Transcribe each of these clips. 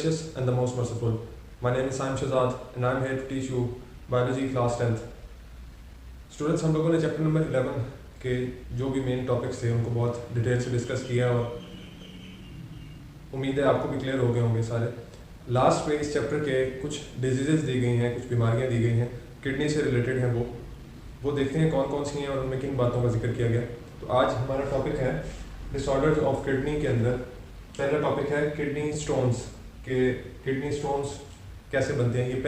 gracious and the most merciful. My name is Saim Shahzad and I am here to teach you biology class 10th. Students, हम लोगों ने chapter number 11 के जो भी main topics थे उनको बहुत डिटेल से डिस्कस किया और उम्मीद है आपको भी क्लियर हो गए होंगे सारे। लास्ट में इस चैप्टर के कुछ डिजीज़ दी गई हैं, कुछ बीमारियां दी गई हैं, किडनी से रिलेटेड हैं। वो देखते हैं कौन कौन सी हैं और उनमें किन बातों का जिक्र किया गया। तो आज हमारा टॉपिक है डिसऑर्डर्स ऑफ किडनी के अंदर पहला टॉपिक है किडनी स्टोन्स के किडनी स्टोन्स कैसे बनते हैं। ये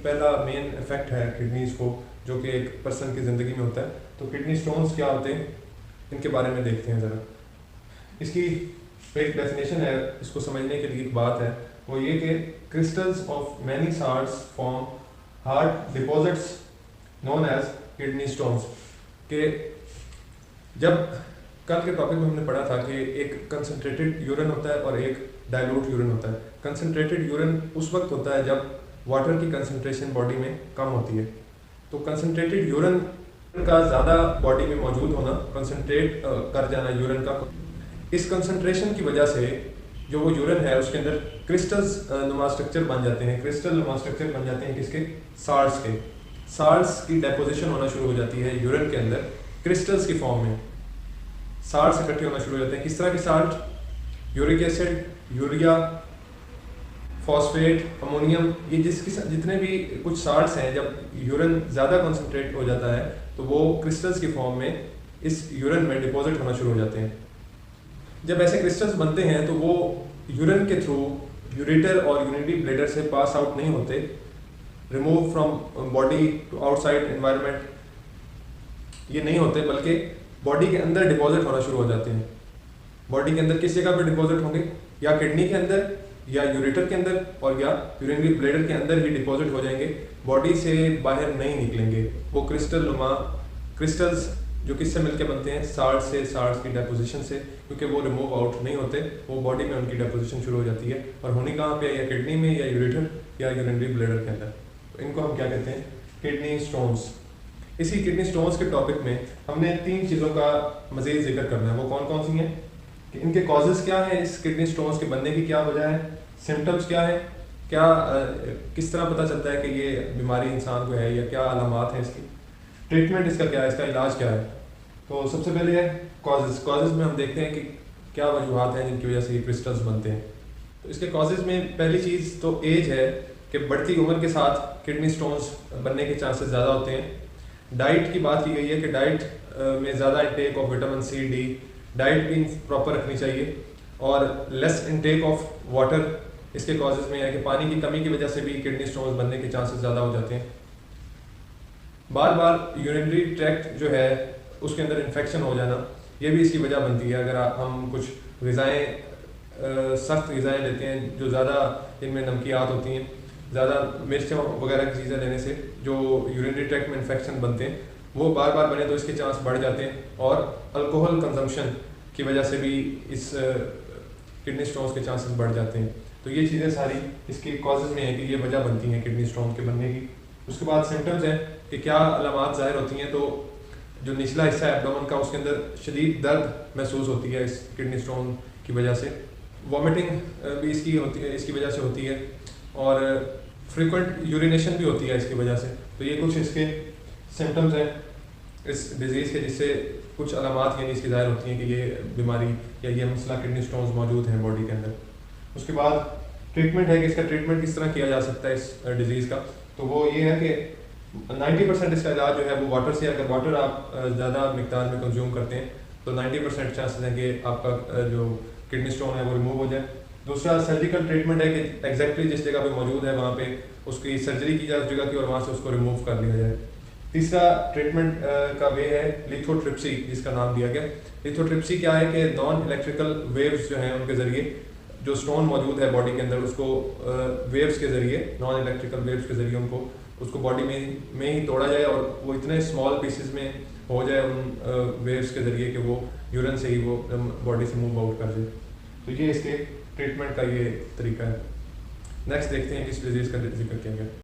पहला मेन इफेक्ट है किडनीज को जो कि एक पर्सन की ज़िंदगी में होता है। तो किडनी स्टोन्स क्या होते हैं इनके बारे में देखते हैं ज़रा। इसकी एक डेफिनेशन है, इसको समझने के लिए एक बात है, वो ये कि crystals of many salts form hard deposits known as kidney stones. के जब कल के टॉपिक में हमने पढ़ा था कि एक कंसनट्रेटेड यूरिन होता है और एक डाइल्यूट यूरिन होता है। कंसनट्रेटेड यूरिन उस वक्त होता है जब वाटर की कंसनट्रेशन बॉडी में कम होती है। तो कंसनट्रेटेड यूरिन का ज़्यादा बॉडी में मौजूद होना, कंसनट्रेट कर जाना यूरिन का, इस कंसनट्रेशन की वजह से जो वो यूरिन है उसके अंदर क्रिस्टल्स नुमा स्ट्रक्चर बन जाते हैं। क्रिस्टल नुमा स्ट्रक्चर बन जाते हैं किसके? साल्ट्स के। साल्ट्स की डेपोजिशन होना शुरू हो जाती है यूरिन के अंदर क्रिस्टल्स की फॉर्म में। साल्ट्स इकट्ठे होना शुरू हो जाते हैं। किस तरह के salt? Uric acid, urea, phosphate, ammonium, ये जितने भी कुछ साल्ट्स हैं, जब यूरिन ज़्यादा कंसनट्रेट हो जाता है तो वो क्रिस्टल्स की फॉर्म में इस यूरिन में डिपॉजिट होना शुरू हो जाते हैं। जब ऐसे क्रिस्टल्स बनते हैं तो वो यूरिन के थ्रू यूरेटर और यूरिनरी ब्लैडर से पास आउट नहीं होते, remove from body to outside environment ये नहीं होते, बल्कि बॉडी के अंदर डिपॉजिट होना शुरू हो जाते हैं। बॉडी के अंदर किस जगह पर डिपॉजिट होंगे? या किडनी के अंदर, या यूरेटर के अंदर, और या यूरिनरी ब्लैडर के अंदर ही डिपॉजिट हो जाएंगे, बॉडी से बाहर नहीं निकलेंगे। वो क्रिस्टल्स जो किससे मिलकर बनते हैं? साल्ट से, साल्ट की डेपोजिशन से, क्योंकि वो रिमूव आउट नहीं होते, वो बॉडी में उनकी डेपोजिशन शुरू हो जाती है। और होनी कहाँ पे? या किडनी में, या यूरेटर, या यूरिनरी ब्लैडर के अंदर। तो इनको हम क्या कहते हैं? Kidney stones. इसी किडनी स्टोन्स के टॉपिक में हमने 3 चीज़ों का मज़ीद जिक्र करना है। वो कौन कौन सी हैं? कि इनके कॉजेज़ क्या हैं, इस किडनी स्टोन्स के बनने की क्या वजह है, सिम्टम्स क्या है, किस तरह पता चलता है कि ये बीमारी इंसान को है, या क्या अलामात हैं इसकी, ट्रीटमेंट इसका क्या है, इसका इलाज क्या है। तो सबसे पहले है कॉजेज़ में हम देखते हैं कि क्या वजूहत हैं जिनकी वजह से ये क्रिस्टल्स बनते हैं। तो इसके कॉजेज़ में पहली चीज़ तो एज है कि बढ़ती उम्र के साथ किडनी स्टोन्स बनने के चांसेस ज़्यादा होते हैं। डाइट की बात की गई है कि डाइट में ज़्यादा intake of vitamin C, D, diet भी प्रॉपर रखनी चाहिए, और लेस इंटेक ऑफ वाटर इसके कॉजेज़ में है कि पानी की कमी की वजह से भी किडनी स्टोन्स बनने के चांसेस ज़्यादा हो जाते हैं। बार बार यूरिनरी ट्रैक्ट जो है उसके अंदर इन्फेक्शन हो जाना, ये भी इसकी वजह बनती है। अगर हम कुछ ग़िज़ाएँ सख्त ग़िज़ाएँ लेते हैं जो ज़्यादा इनमें नमकियात होती हैं, ज़्यादा मिर्चों वगैरह की चीज़ें लेने से जो यूरिनरी ट्रैक्ट में इन्फेक्शन बनते हैं वो बार बार बने तो इसके चांस बढ़ जाते हैं। और अल्कोहल कंजम्पशन की वजह से भी इस किडनी स्टोन्स के चांसेस बढ़ जाते हैं। तो ये चीज़ें सारी इसके कॉजेज़ में हैं कि ये वजह बनती हैं किडनी स्टोन के बनने की। उसके बाद सिम्टम्स हैं कि क्या अलामात ज़ाहिर होती हैं। तो जो निचला हिस्सा है एब्डोमेन का, उसके अंदर शदीद दर्द महसूस होती है इस किडनी स्टोन की वजह से। वॉमिटिंग भी इसकी होती है, इसकी वजह से होती है, और फ्रीक्वेंट यूरिनेशन भी होती है इसकी वजह से। तो ये कुछ इसके सिम्टम्स हैं इस डिज़ीज़ के, जिससे कुछ अलामात यानी इसकी ज़ाहिर होती हैं कि ये बीमारी या ये मसला किडनी स्टोन्स मौजूद हैं बॉडी के अंदर। उसके बाद ट्रीटमेंट है कि इसका ट्रीटमेंट किस तरह किया जा सकता है इस डिज़ीज़ का। तो वो ये है कि 90% इसका इलाज जो है वो वाटर से, अगर वाटर आप ज़्यादा मिकदार में कंज्यूम करते हैं तो 90% चांसेस हैं कि आपका जो किडनी स्टोन है वो रिमूव हो जाए। दूसरा सर्जिकल ट्रीटमेंट है कि एग्जैक्टली जिस जगह पे मौजूद है वहाँ पे उसकी सर्जरी की जाए उस जगह की, और वहाँ से उसको रिमूव कर लिया जाए। तीसरा ट्रीटमेंट का वे है लिथोट्रिप्सी, जिसका नाम दिया गया। लिथोट्रिप्सी क्या है कि नॉन इलेक्ट्रिकल वेव्स जो हैं उनके ज़रिए जो स्टोन मौजूद है बॉडी के अंदर उसको वेव्स के ज़रिए, नॉन इलेक्ट्रिकल वेव्स के ज़रिए उसको बॉडी में ही तोड़ा जाए, और वो इतने स्मॉल पीसेस में हो जाए उन वेव्स के ज़रिए कि वो यूरिन से ही वो बॉडी से मूव आउट कर जाए। तो ये इसके ट्रीटमेंट का ये तरीका है। नेक्स्ट देखते हैं किस डिजीज़ का जिक्र किया गया।